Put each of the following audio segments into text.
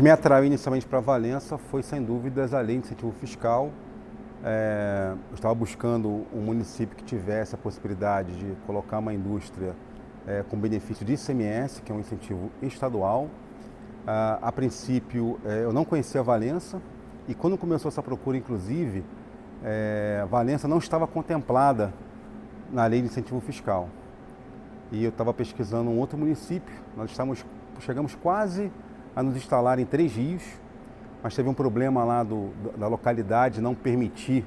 me atraiu inicialmente para Valença foi, sem dúvidas, a lei de incentivo fiscal. Eu estava buscando um município que tivesse a possibilidade de colocar uma indústria com benefício de ICMS, que é um incentivo estadual. A princípio, eu não conhecia Valença e quando começou essa procura, inclusive, Valença não estava contemplada na lei de incentivo fiscal. E eu estava pesquisando um outro município, chegamos quase a nos instalar em Três Rios, mas teve um problema lá da localidade não permitir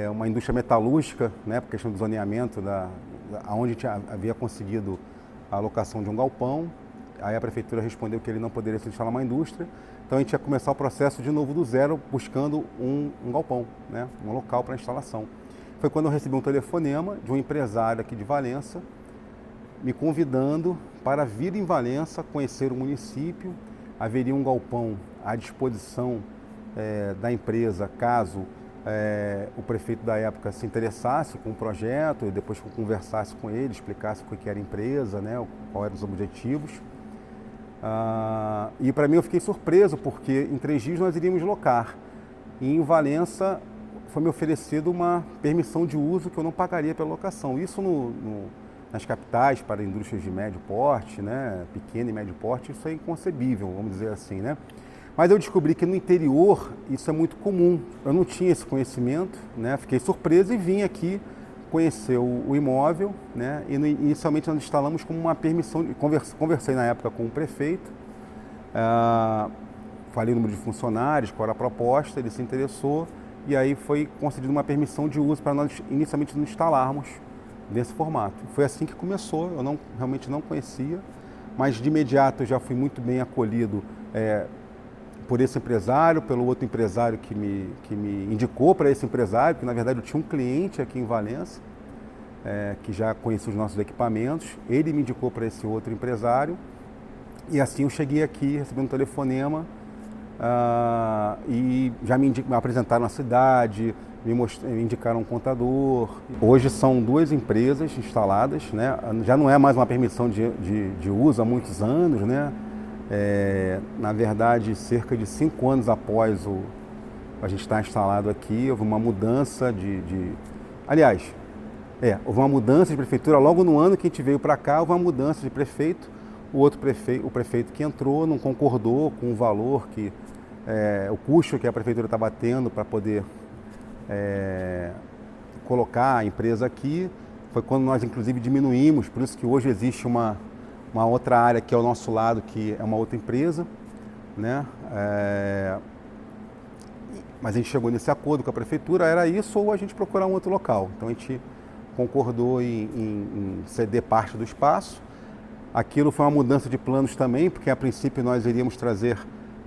uma indústria metalúrgica, né, por questão do zoneamento, onde a gente havia conseguido a alocação de um galpão. Aí a prefeitura respondeu que ele não poderia se instalar uma indústria, então a gente ia começar o processo de novo do zero, buscando um galpão, né, um local para instalação. Foi quando eu recebi um telefonema de um empresário aqui de Valença, me convidando para vir em Valença, conhecer o município. Haveria um galpão à disposição da empresa, caso o prefeito da época se interessasse com o projeto, e depois que eu conversasse com ele, explicasse o que era a empresa, né, quais eram os objetivos. E para mim eu fiquei surpreso, porque em Três Rios nós iríamos locar. E em Valença foi me oferecido uma permissão de uso que eu não pagaria pela locação. Isso nas capitais para indústrias de médio porte, né, pequeno e médio porte, isso é inconcebível, vamos dizer assim, né? Mas eu descobri que no interior isso é muito comum. Eu não tinha esse conhecimento, né? Fiquei surpreso e vim aqui conhecer o imóvel, né? E inicialmente nós instalamos como uma permissão. Conversei na época com o prefeito, falei o número de funcionários, qual era a proposta, ele se interessou e aí foi concedida uma permissão de uso para nós inicialmente nos instalarmos nesse formato. Foi assim que começou, eu realmente não conhecia, mas de imediato eu já fui muito bem acolhido por esse empresário, pelo outro empresário que me indicou para esse empresário, que na verdade eu tinha um cliente aqui em Valença, que já conhecia os nossos equipamentos, ele me indicou para esse outro empresário, e assim eu cheguei aqui, recebi um telefonema, e já me apresentaram a cidade, me indicaram um contador. Hoje são duas empresas instaladas, né? Já não é mais uma permissão de uso há muitos anos, né? Na verdade, cerca de 5 anos após a gente estar instalado aqui, houve uma mudança Aliás, houve uma mudança de prefeitura. Logo no ano que a gente veio para cá, houve uma mudança de prefeito. O prefeito que entrou não concordou com o valor o custo que a prefeitura estava tendo para poder colocar a empresa aqui. Foi quando nós inclusive diminuímos, por isso que hoje existe uma outra área que é ao nosso lado, que é uma outra empresa, né? Mas a gente chegou nesse acordo com a prefeitura, era isso ou a gente procurar um outro local. Então a gente concordou em ceder parte do espaço. Aquilo foi uma mudança de planos também, porque a princípio nós iríamos trazer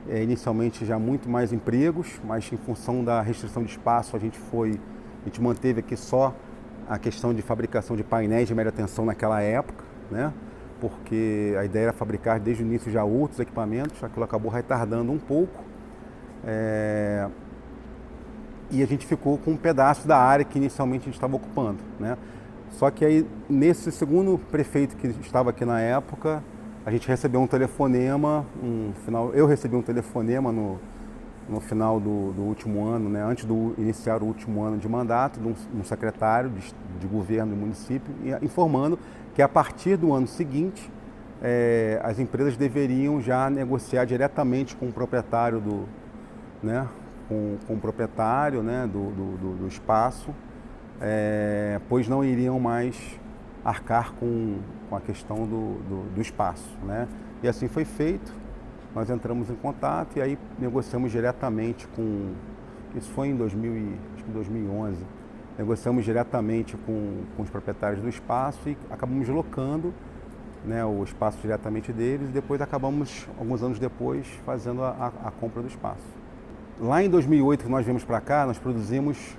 inicialmente já muito mais empregos, mas em função da restrição de espaço a gente manteve aqui só a questão de fabricação de painéis de média tensão naquela época, né? Porque a ideia era fabricar desde o início já outros equipamentos, aquilo acabou retardando um pouco, e a gente ficou com um pedaço da área que inicialmente a gente estava ocupando, né? Só que aí, nesse segundo prefeito que estava aqui na época, a gente recebeu um telefonema, eu recebi um telefonema no final do último ano, né, antes de iniciar o último ano de mandato, de um secretário de governo do município, informando que a partir do ano seguinte, as empresas deveriam já negociar diretamente com o proprietário com o proprietário, né, do espaço, pois não iriam mais arcar com a questão do espaço, né? E assim foi feito, nós entramos em contato e aí negociamos diretamente isso foi em 2011, negociamos diretamente com os proprietários do espaço e acabamos locando, né, o espaço diretamente deles e depois acabamos, alguns anos depois, fazendo a compra do espaço. Lá em 2008, que nós viemos para cá, nós produzimos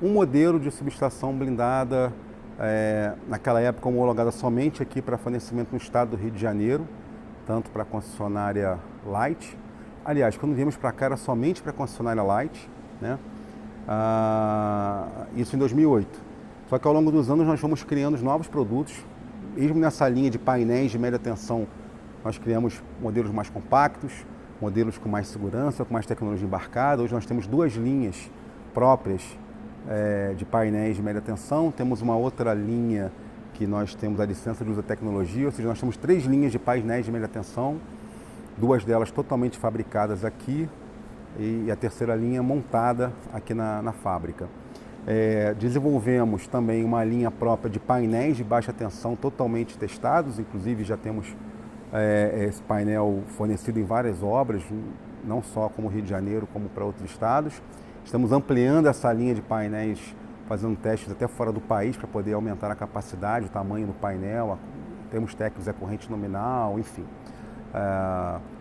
um modelo de subestação blindada, naquela época homologada somente aqui para fornecimento no estado do Rio de Janeiro, tanto para a concessionária Light. Aliás, quando viemos para cá era somente para a concessionária Light, né? Isso em 2008. Só que ao longo dos anos nós fomos criando novos produtos, mesmo nessa linha de painéis de média tensão, nós criamos modelos mais compactos, modelos com mais segurança, com mais tecnologia embarcada. Hoje nós temos 2 linhas próprias de painéis de média tensão, temos uma outra linha que nós temos a licença de uso da tecnologia, ou seja, nós temos 3 linhas de painéis de média tensão, 2 delas totalmente fabricadas aqui e a terceira linha montada aqui na fábrica. Desenvolvemos também uma linha própria de painéis de baixa tensão totalmente testados, inclusive já temos esse painel fornecido em várias obras, não só como Rio de Janeiro, como para outros estados. Estamos ampliando essa linha de painéis, fazendo testes até fora do país para poder aumentar a capacidade, o tamanho do painel, termos técnicos corrente nominal, enfim,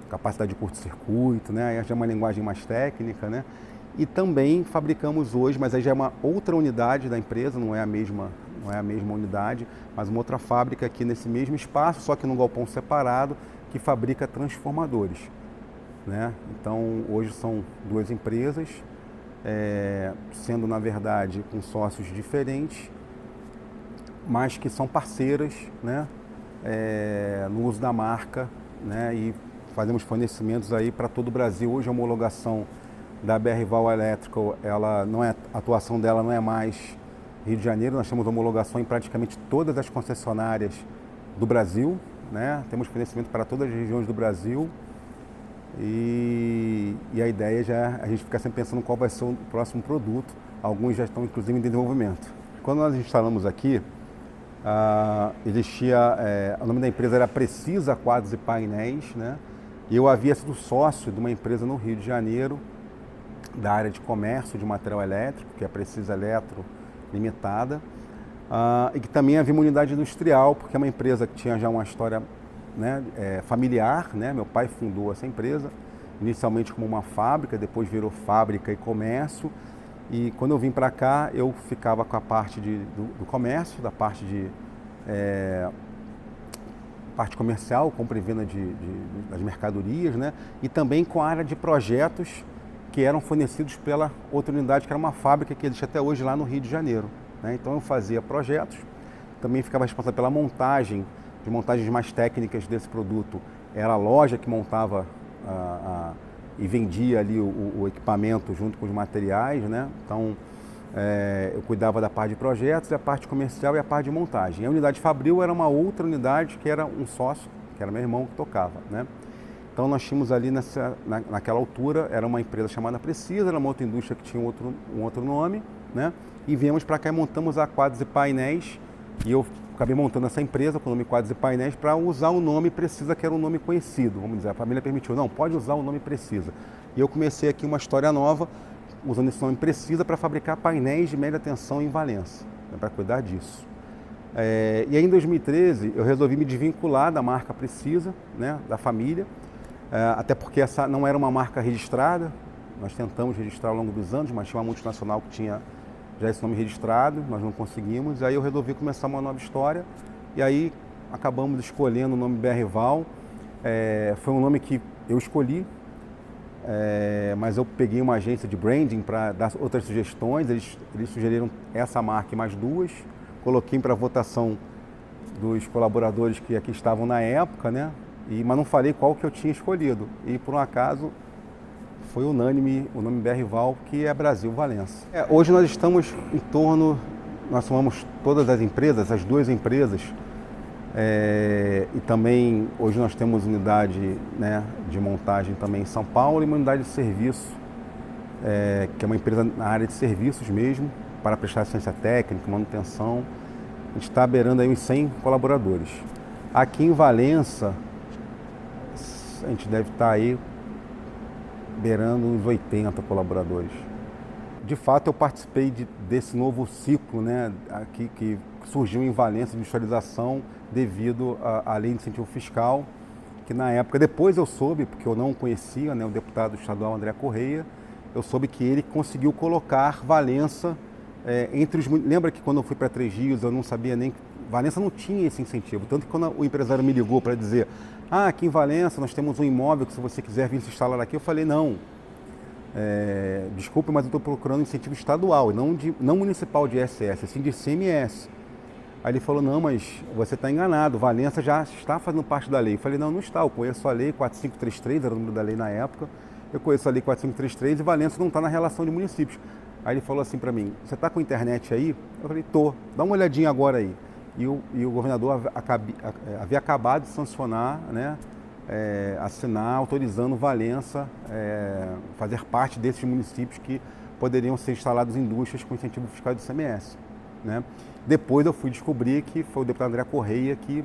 capacidade de curto-circuito, né? Aí já é uma linguagem mais técnica, né? E também fabricamos hoje, mas aí já é uma outra unidade da empresa, não é a mesma unidade, mas uma outra fábrica aqui nesse mesmo espaço, só que num galpão separado, que fabrica transformadores, né? Então hoje são 2 empresas, sendo na verdade com sócios diferentes, mas que são parceiras, né? No uso da marca, né? E fazemos fornecimentos aí para todo o Brasil. Hoje a homologação da BR-Val Electrical, a atuação dela não é mais Rio de Janeiro, nós temos homologação em praticamente todas as concessionárias do Brasil, né? Temos fornecimento para todas as regiões do Brasil e a ideia já é a gente ficar sempre pensando qual vai ser o próximo produto. Alguns já estão inclusive em desenvolvimento. Quando nós instalamos aqui, o nome da empresa era Precisa Quadros e Painéis, né? E eu havia sido sócio de uma empresa no Rio de Janeiro, da área de comércio de material elétrico, que é a Precisa Eletro Limitada, e que também havia uma unidade industrial, porque é uma empresa que tinha já uma história, né, familiar, né? Meu pai fundou essa empresa, inicialmente como uma fábrica, depois virou fábrica e comércio, e quando eu vim para cá, eu ficava com a parte do comércio, da parte parte comercial, compra e venda das mercadorias, né? E também com a área de projetos, que eram fornecidos pela outra unidade, que era uma fábrica que existe até hoje lá no Rio de Janeiro, né? Então eu fazia projetos, também ficava responsável pela montagens mais técnicas desse produto. Era a loja que montava e vendia ali o equipamento junto com os materiais, né? Então eu cuidava da parte de projetos, a parte comercial e a parte de montagem. A unidade Fabril era uma outra unidade que era um sócio, que era meu irmão que tocava, né? Então nós tínhamos ali naquela altura, era uma empresa chamada Precisa, era uma outra indústria que tinha um outro nome, né? E viemos para cá e montamos a Quadros e Painéis, e eu acabei montando essa empresa com o nome Quadros e Painéis para usar o nome Precisa, que era um nome conhecido, vamos dizer, a família permitiu, não, pode usar o nome Precisa. E eu comecei aqui uma história nova, usando esse nome Precisa para fabricar painéis de média tensão em Valença, né, para cuidar disso. E aí em 2013 eu resolvi me desvincular da marca Precisa, né, da família, até porque essa não era uma marca registrada, nós tentamos registrar ao longo dos anos, mas tinha uma multinacional que tinha já esse nome registrado, nós não conseguimos, aí eu resolvi começar uma nova história, e aí acabamos escolhendo o nome BR-Val, foi um nome que eu escolhi, mas eu peguei uma agência de branding para dar outras sugestões, eles sugeriram essa marca e mais 2, coloquei para votação dos colaboradores que aqui estavam na época, né? Mas não falei qual que eu tinha escolhido. E por um acaso foi unânime o nome BR-Val, que é Brasil Valença. Hoje nós estamos nós somamos todas as empresas, as 2 empresas, e também hoje nós temos unidade, né, de montagem também em São Paulo e uma unidade de serviço, que é uma empresa na área de serviços mesmo, para prestar assistência técnica, manutenção. A gente está beirando aí uns 100 colaboradores. Aqui em Valença, a gente deve estar aí beirando uns 80 colaboradores. De fato, eu participei desse novo ciclo, né, aqui, que surgiu em Valença de industrialização devido à lei de incentivo fiscal, que na época, depois eu soube, porque eu não conhecia, né, o deputado estadual André Correia, eu soube que ele conseguiu colocar Valença entre os... Lembra que quando eu fui para 3 Rios, eu não sabia nem... Valença não tinha esse incentivo, tanto que quando o empresário me ligou para dizer aqui em Valença nós temos um imóvel que se você quiser vir se instalar aqui, eu falei não, desculpe, mas eu estou procurando incentivo estadual, não municipal de ISS, assim de ICMS. Aí ele falou, não, mas você está enganado, Valença já está fazendo parte da lei. Eu falei, não, não está, eu conheço a lei 4533, era o número da lei na época, eu conheço a lei 4533 e Valença não está na relação de municípios. Aí ele falou assim para mim, você está com a internet aí? Eu falei, tô, dá uma olhadinha agora aí. E o governador havia acabado de sancionar, né, assinar, autorizando Valença fazer parte desses municípios que poderiam ser instalados indústrias com incentivo fiscal do ICMS. Né? Depois eu fui descobrir que foi o deputado André Correia que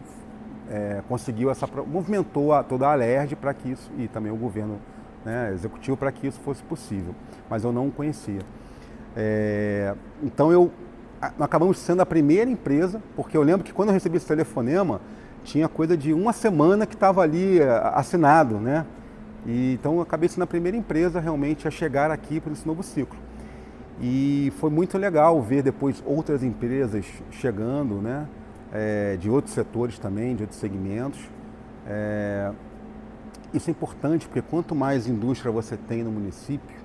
conseguiu movimentou toda a Alerj para que isso, e também o governo, né, executivo, para que isso fosse possível, mas eu não o conhecia. Então nós acabamos sendo a primeira empresa, porque eu lembro que quando eu recebi esse telefonema, tinha coisa de uma semana que estava ali assinado, né? E, então eu acabei sendo a primeira empresa realmente a chegar aqui para esse novo ciclo. E foi muito legal ver depois outras empresas chegando, né? De outros setores também, de outros segmentos. Isso é importante porque quanto mais indústria você tem no município,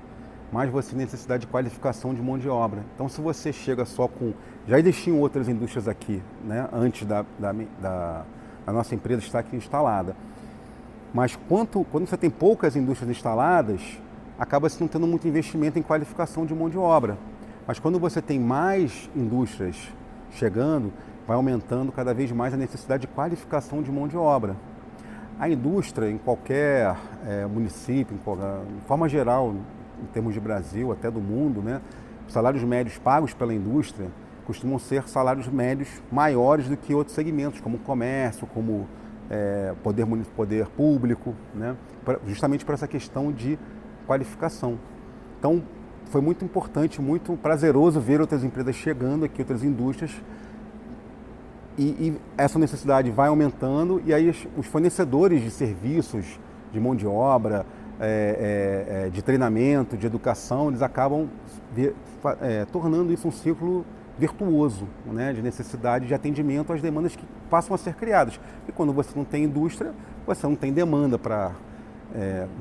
mais você tem necessidade de qualificação de mão de obra. Então, se você chega só com... Já existiam outras indústrias aqui, né, antes da nossa empresa estar aqui instalada. Mas quando você tem poucas indústrias instaladas, acaba-se não tendo muito investimento em qualificação de mão de obra. Mas quando você tem mais indústrias chegando, vai aumentando cada vez mais a necessidade de qualificação de mão de obra. A indústria, em qualquer município, de forma geral, em termos de Brasil, até do mundo, né? Os salários médios pagos pela indústria costumam ser salários médios maiores do que outros segmentos, como comércio, como poder público, né? Justamente por essa questão de qualificação. Então, foi muito importante, muito prazeroso ver outras empresas chegando aqui, outras indústrias, e essa necessidade vai aumentando, e aí os fornecedores de serviços, de mão de obra, de treinamento, de educação, eles acabam tornando isso um ciclo virtuoso, né, de necessidade de atendimento às demandas que passam a ser criadas. E quando você não tem indústria, você não tem demanda para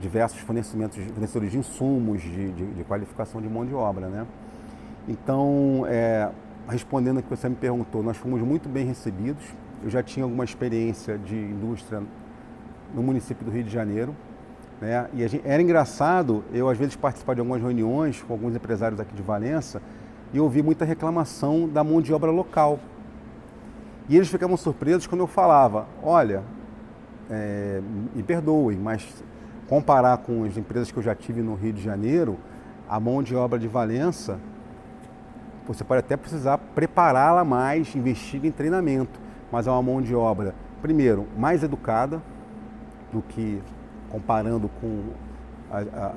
diversos fornecedores de insumos, de qualificação de mão de obra. Né? Então, respondendo ao que você me perguntou, nós fomos muito bem recebidos. Eu já tinha alguma experiência de indústria no município do Rio de Janeiro. Né? E era engraçado, eu às vezes participar de algumas reuniões com alguns empresários aqui de Valença e ouvi muita reclamação da mão de obra local. E eles ficavam surpresos quando eu falava, olha, me perdoem, mas comparar com as empresas que eu já tive no Rio de Janeiro, a mão de obra de Valença, você pode até precisar prepará-la mais, investir em treinamento, mas é uma mão de obra, primeiro, mais educada do que comparando com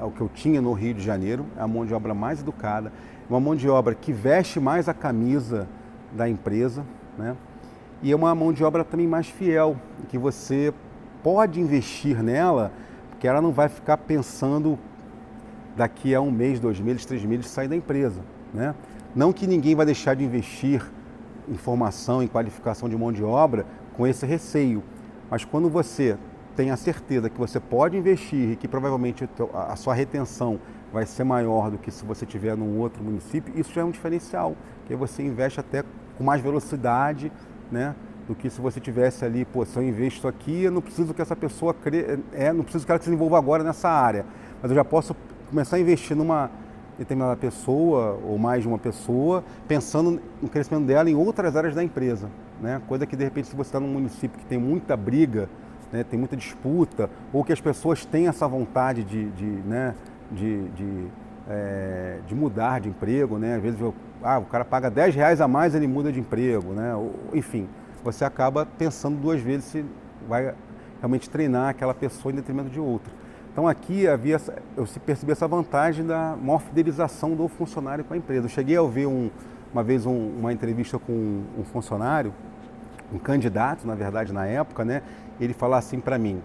o que eu tinha no Rio de Janeiro, é a mão de obra mais educada, uma mão de obra que veste mais a camisa da empresa, né? E é uma mão de obra também mais fiel, que você pode investir nela, porque ela não vai ficar pensando daqui a 1 mês, 2 meses, 3 meses sair da empresa, né? Não que ninguém vai deixar de investir em formação, em qualificação de mão de obra com esse receio, mas quando você tem a certeza que você pode investir e que provavelmente a sua retenção vai ser maior do que se você estiver num outro município, isso já é um diferencial, que você investe até com mais velocidade, né, do que se você tivesse ali, pô, se eu investo aqui, eu não preciso que essa pessoa não preciso que ela se desenvolva agora nessa área, mas eu já posso começar a investir numa determinada pessoa ou mais de uma pessoa, pensando no crescimento dela em outras áreas da empresa, né? Coisa que de repente se você está num município que tem muita briga, né, tem muita disputa, ou que as pessoas têm essa vontade de mudar de emprego, né? Às vezes o cara paga R$10 a mais, ele muda de emprego, né? Enfim, você acaba pensando 2 vezes se vai realmente treinar aquela pessoa em detrimento de outra. Então aqui eu percebi essa vantagem da maior fidelização do funcionário com a empresa. Eu cheguei a ver uma vez uma entrevista com um funcionário, um candidato, na verdade, na época, né? Ele falou assim para mim,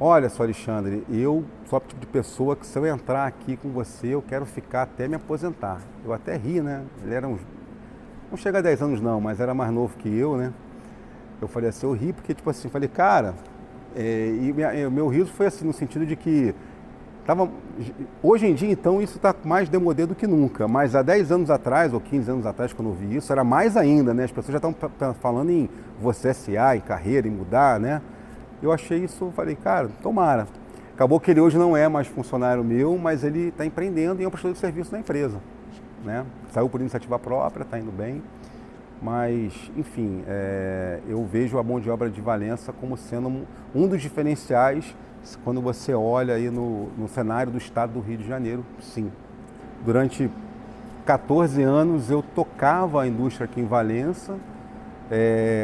olha só, Alexandre, eu sou o tipo de pessoa que se eu entrar aqui com você, eu quero ficar até me aposentar. Eu até ri, né? Ele era não chega a 10 anos não, mas era mais novo que eu, né? Eu falei assim, eu ri porque, tipo assim, falei, cara, e o meu riso foi assim, no sentido de que Hoje em dia, então, isso está mais demodê do que nunca, mas há 10 anos atrás, ou 15 anos atrás, quando eu vi isso, era mais ainda, né? As pessoas já estão falando em você SA, em carreira, em mudar, né? Eu achei isso, falei, cara, tomara. Acabou que ele hoje não é mais funcionário meu, mas ele está empreendendo e é um prestador de serviço da empresa, né? Saiu por iniciativa própria, está indo bem, mas, enfim, eu vejo a mão de obra de Valença como sendo um dos diferenciais quando você olha aí no cenário do estado do Rio de Janeiro. Sim. Durante 14 anos eu tocava a indústria aqui em Valença,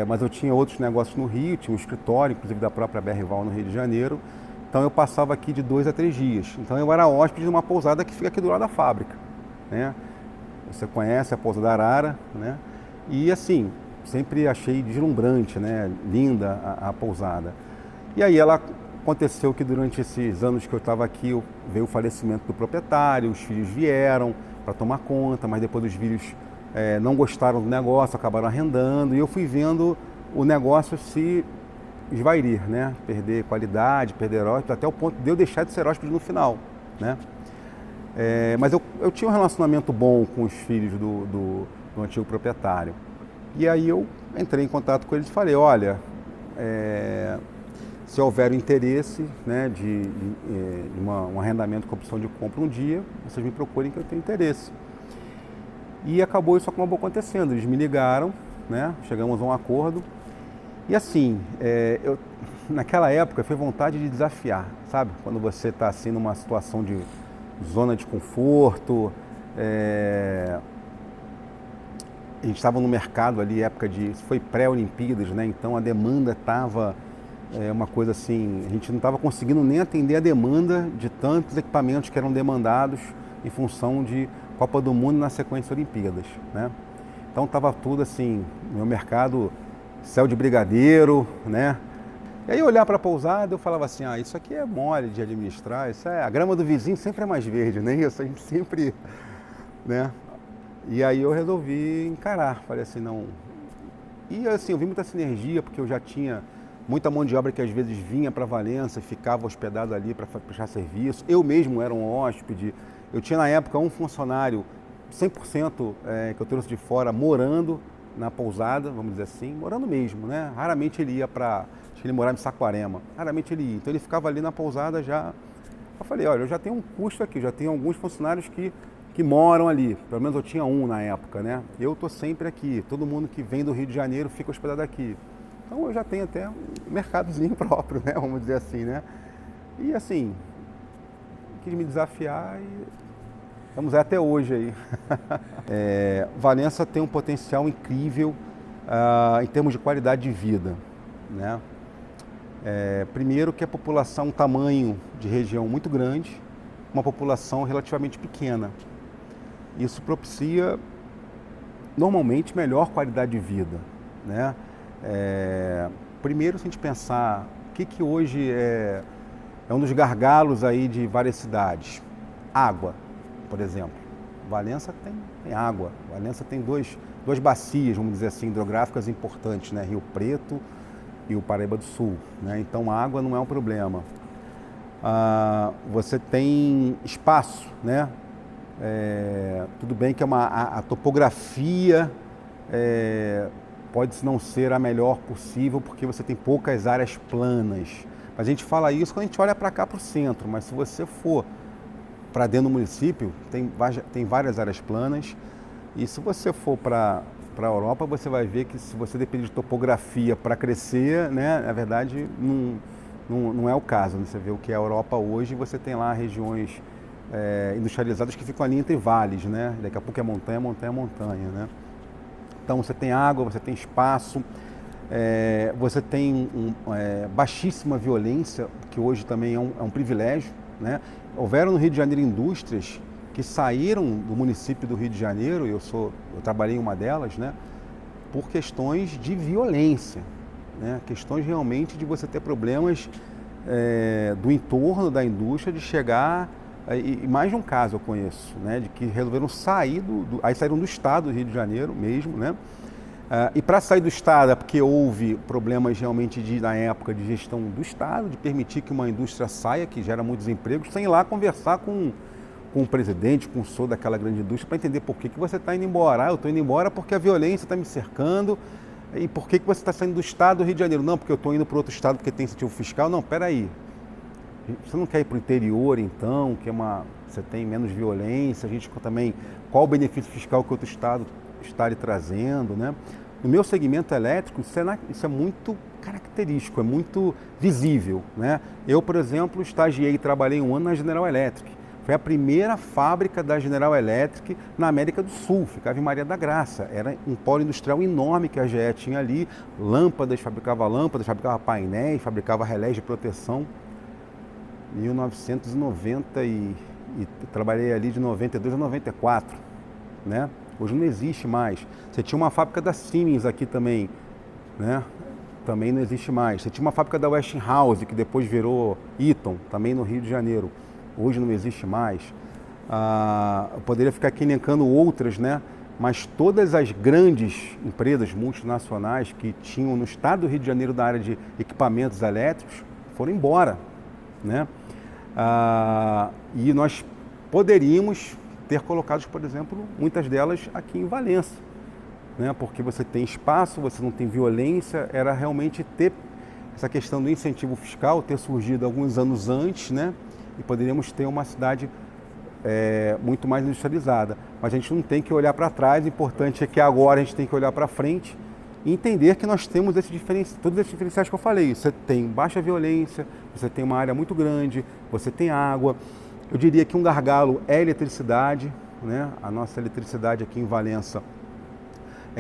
mas eu tinha outros negócios no Rio, tinha um escritório, inclusive da própria BR-Val no Rio de Janeiro, então eu passava aqui de 2 a 3 dias. Então eu era hóspede de uma pousada que fica aqui do lado da fábrica, né? Você conhece a pousada Arara, né? E assim, sempre achei deslumbrante, né? Linda a pousada. E aí aconteceu que durante esses anos que eu estava aqui, veio o falecimento do proprietário, os filhos vieram para tomar conta, mas depois os filhos não gostaram do negócio, acabaram arrendando, e eu fui vendo o negócio se esvairir, né? Perder qualidade, perder hóspede, até o ponto de eu deixar de ser hóspede no final, né? Mas eu tinha um relacionamento bom com os filhos do antigo proprietário. E aí eu entrei em contato com eles e falei, olha, se houver interesse, né, de um arrendamento com opção de compra um dia, vocês me procurem que eu tenho interesse. E isso acabou acontecendo, eles me ligaram, né, chegamos a um acordo. E assim, naquela época foi vontade de desafiar, sabe? Quando você está assim numa situação de zona de conforto, a gente estava no mercado ali, isso foi pré-Olimpíadas, né? Então a demanda estava uma coisa assim, a gente não estava conseguindo nem atender a demanda de tantos equipamentos que eram demandados em função de Copa do Mundo na sequência Olimpíadas, né? Então estava tudo assim, meu mercado, céu de brigadeiro, né? E aí olhar para a pousada, eu falava assim, isso aqui é mole de administrar, a grama do vizinho sempre é mais verde, né? Isso a gente sempre, né? E aí eu resolvi encarar, falei assim, não... E assim, eu vi muita sinergia, porque eu já tinha muita mão de obra que às vezes vinha para Valença e ficava hospedado ali para prestar serviço. Eu mesmo era um hóspede. Eu tinha na época um funcionário 100% que eu trouxe de fora morando na pousada, vamos dizer assim, morando mesmo, né? Raramente ele ia acho que ele morava em Saquarema, raramente ele ia. Então ele ficava ali na pousada já. Eu falei, olha, eu já tenho um custo aqui, já tenho alguns funcionários que moram ali, pelo menos eu tinha um na época, né? Eu tô sempre aqui, todo mundo que vem do Rio de Janeiro fica hospedado aqui. Então eu já tenho até um mercadozinho próprio, né? Vamos dizer assim, né? E assim, quis me desafiar e estamos até hoje aí. Valença tem um potencial incrível em termos de qualidade de vida, né? Primeiro que a população, um tamanho de região muito grande, uma população relativamente pequena. Isso propicia normalmente melhor qualidade de vida, né? Primeiro, se a gente pensar o que hoje é um dos gargalos aí de várias cidades, água, por exemplo. Valença tem água. Valença tem duas bacias, vamos dizer assim, hidrográficas importantes, né? Rio Preto e o Paraíba do Sul, né? Então a água não é um problema. Você tem espaço, né? Tudo bem que a topografia pode não ser a melhor possível porque você tem poucas áreas planas. Mas a gente fala isso quando a gente olha para cá, para o centro, mas se você for para dentro do município, tem várias áreas planas. E se você for para a Europa, você vai ver que se você depender de topografia para crescer, né, na verdade não é o caso. Né? Você vê o que é a Europa hoje, você tem lá regiões industrializadas que ficam ali entre vales, né? Daqui a pouco é montanha, montanha, montanha, né? Então você tem água, você tem espaço, você tem baixíssima violência, que hoje também é um privilégio, né? Houveram no Rio de Janeiro indústrias que saíram do município do Rio de Janeiro, eu trabalhei em uma delas, né? Por questões de violência, né? Questões realmente de você ter problemas do entorno da indústria, de chegar... E mais de um caso eu conheço, né, de que resolveram sair aí saíram do estado do Rio de Janeiro mesmo, né, E para sair do Estado, é porque houve problemas realmente na época de gestão do Estado, de permitir que uma indústria saia, que gera muitos empregos, sem ir lá conversar com o presidente, com o senhor daquela grande indústria, para entender por que você está indo embora. Eu estou indo embora porque a violência está me cercando. E por que você está saindo do Estado do Rio de Janeiro? Não, porque eu estou indo para outro Estado porque tem incentivo fiscal. Não, peraí. Você não quer ir para o interior, então, que você tem menos violência, a gente também, qual o benefício fiscal que outro Estado está lhe trazendo, né? No meu segmento elétrico, isso é muito característico, é muito visível, né? Eu, por exemplo, estagiei e trabalhei 1 ano na General Electric. Foi a primeira fábrica da General Electric na América do Sul, ficava em Maria da Graça. Era um polo industrial enorme que a GE tinha ali, lâmpadas, fabricava painéis, fabricava relés de proteção. 1990 e trabalhei ali de 92 a 94, né? Hoje não existe mais. Você tinha uma fábrica da Siemens aqui também, né? Também não existe mais. Você tinha uma fábrica da Westinghouse, que depois virou Eaton, também no Rio de Janeiro. Hoje não existe mais. Eu poderia ficar aqui elencando outras, né? Mas todas as grandes empresas multinacionais que tinham no estado do Rio de Janeiro da área de equipamentos elétricos foram embora, né? E nós poderíamos ter colocado, por exemplo, muitas delas aqui em Valença, né? Porque você tem espaço, você não tem violência, era realmente ter essa questão do incentivo fiscal ter surgido alguns anos antes, né? E poderíamos ter uma cidade muito mais industrializada. Mas a gente não tem que olhar para trás, o importante é que agora a gente tem que olhar para frente e entender que nós temos todos esses diferenciais que eu falei. Você tem baixa violência, você tem uma área muito grande, você tem água. Eu diria que um gargalo é a eletricidade, né? A nossa eletricidade aqui em Valença,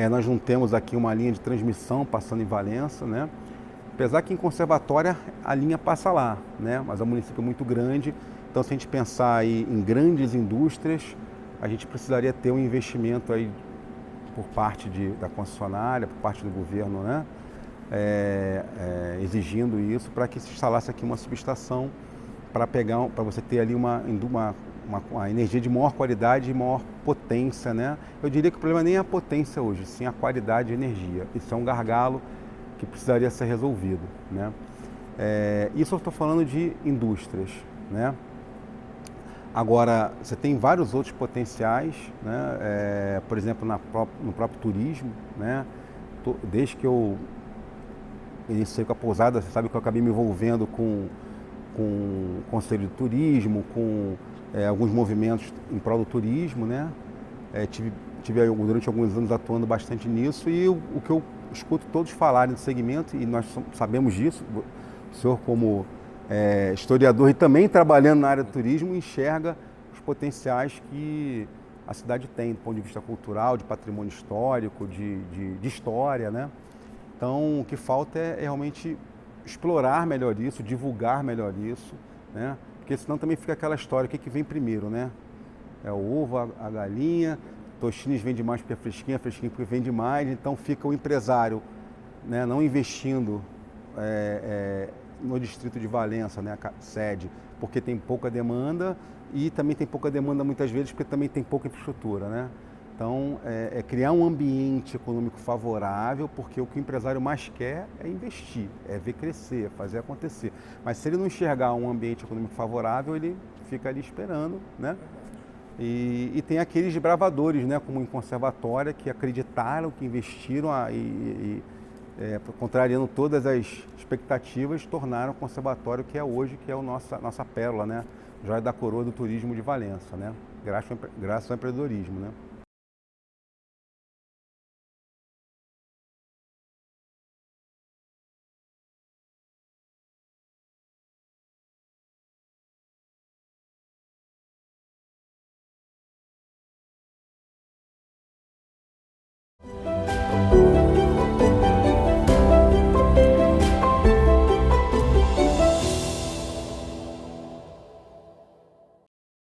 nós não temos aqui uma linha de transmissão passando em Valença, né? Apesar que em Conservatória a linha passa lá, né? Mas é um município muito grande, então se a gente pensar aí em grandes indústrias, a gente precisaria ter um investimento aí por parte da concessionária, por parte do governo, né? Exigindo isso para que se instalasse aqui uma subestação para você ter ali uma energia de maior qualidade e maior potência, né? Eu diria que o problema nem é a potência hoje, sim a qualidade de energia. Isso é um gargalo que precisaria ser resolvido, né? Isso eu estou falando de indústrias, né? Agora, você tem vários outros potenciais, né? Por exemplo, no próprio turismo, né? Desde que eu iniciei com a pousada, você sabe que eu acabei me envolvendo com o Conselho de Turismo, com alguns movimentos em prol do turismo, né? Tive durante alguns anos atuando bastante nisso e o que eu escuto todos falarem do segmento, e nós sabemos disso, o senhor como historiador e também trabalhando na área do turismo, enxerga os potenciais que a cidade tem do ponto de vista cultural, de patrimônio histórico, de história, né? Então, o que falta é realmente explorar melhor isso, divulgar melhor isso, né? Porque senão também fica aquela história, o que vem primeiro, né? É o ovo, a galinha, Tostines vende mais porque é fresquinha porque vende mais, então fica o empresário, né, não investindo no distrito de Valença, né, a sede, porque tem pouca demanda e também tem pouca demanda muitas vezes porque também tem pouca infraestrutura, né? Então, criar um ambiente econômico favorável, porque o que o empresário mais quer é investir, é ver crescer, fazer acontecer. Mas se ele não enxergar um ambiente econômico favorável, ele fica ali esperando, né? E tem aqueles desbravadores, né, como em Conservatória, que acreditaram, que investiram contrariando todas as expectativas, tornaram o Conservatório que é hoje, que é a nossa pérola, né? Joia da coroa do turismo de Valença, né? Graças ao empreendedorismo, né?